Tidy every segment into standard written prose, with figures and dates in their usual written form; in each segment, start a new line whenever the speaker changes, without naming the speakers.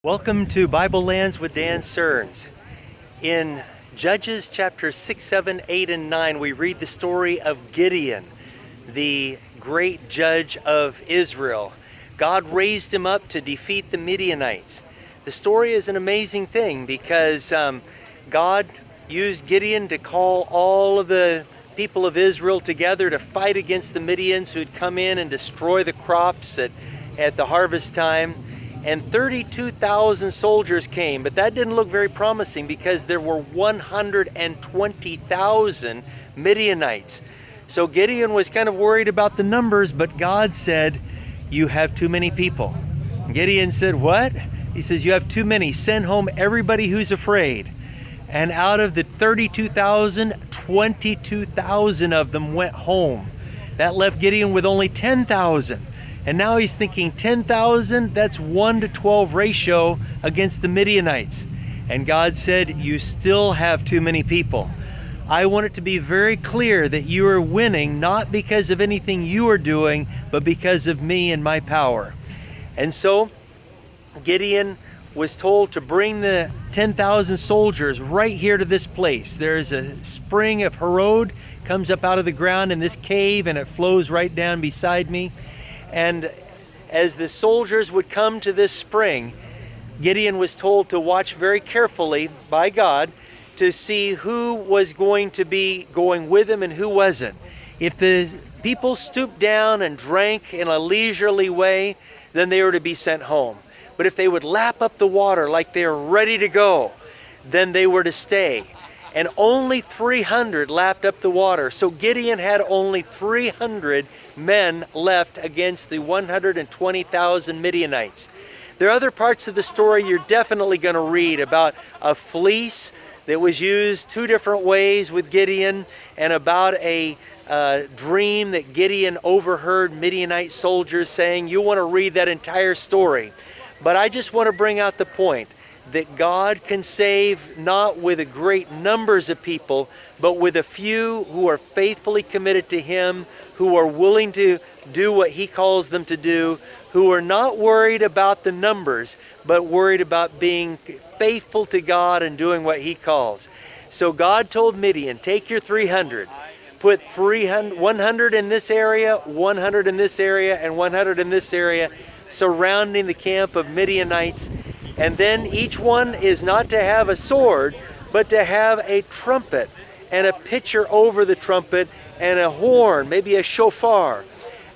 Welcome to Bible Lands with Dan Serns. In Judges chapters 6, 7, 8, and 9, we read the story of Gideon, the great judge of Israel. God raised him up to defeat the Midianites. The story is an amazing thing because God used Gideon to call all of the people of Israel together to fight against the Midians who had come in and destroy the crops at the harvest time. And 32,000 soldiers came, but that didn't look very promising because there were 120,000 Midianites. So Gideon was kind of worried about the numbers, but God said, "You have too many people." Gideon said, "What?" He says, "You have too many. Send home everybody who's afraid." And out of the 32,000, 22,000 of them went home. That left Gideon with only 10,000. And now he's thinking 10,000, that's 1 to 12 ratio against the Midianites. And God said, "You still have too many people. I want it to be very clear that you are winning, not because of anything you are doing, but because of me and my power." And so Gideon was told to bring the 10,000 soldiers right here to this place. There's a spring of Harod, comes up out of the ground in this cave, and it flows right down beside me. And as the soldiers would come to this spring, Gideon was told to watch very carefully by God to see who was going to be going with him and who wasn't. If the people stooped down and drank in a leisurely way, then they were to be sent home. But if they would lap up the water like they were ready to go, then they were to stay. And only 300 lapped up the water. So Gideon had only 300 men left against the 120,000 Midianites. There are other parts of the story you're definitely going to read about a fleece that was used two different ways with Gideon, and about a dream that Gideon overheard Midianite soldiers saying. You want to read that entire story. But I just want to bring out the point that God can save not with a great numbers of people, but with a few who are faithfully committed to Him, who are willing to do what He calls them to do, who are not worried about the numbers, but worried about being faithful to God and doing what He calls. So God told Midian, take your 300, put 100 in this area, 100 in this area, and 100 in this area, surrounding the camp of Midianites. And then each one is not to have a sword, but to have a trumpet and a pitcher over the trumpet and a horn, maybe a shofar.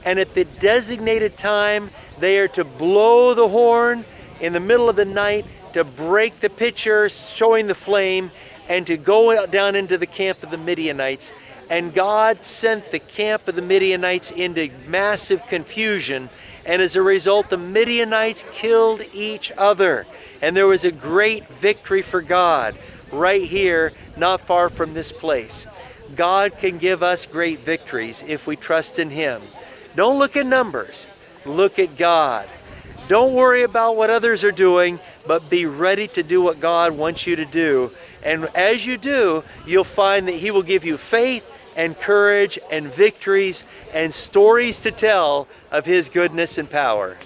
And at the designated time, they are to blow the horn in the middle of the night to break the pitcher, showing the flame, and to go down into the camp of the Midianites. And God sent the camp of the Midianites into massive confusion. And as a result, the Midianites killed each other. And there was a great victory for God right here, not far from this place. God can give us great victories if we trust in Him. Don't look at numbers. Look at God. Don't worry about what others are doing, but be ready to do what God wants you to do. And as you do, you'll find that He will give you faith and courage and victories and stories to tell of His goodness and power.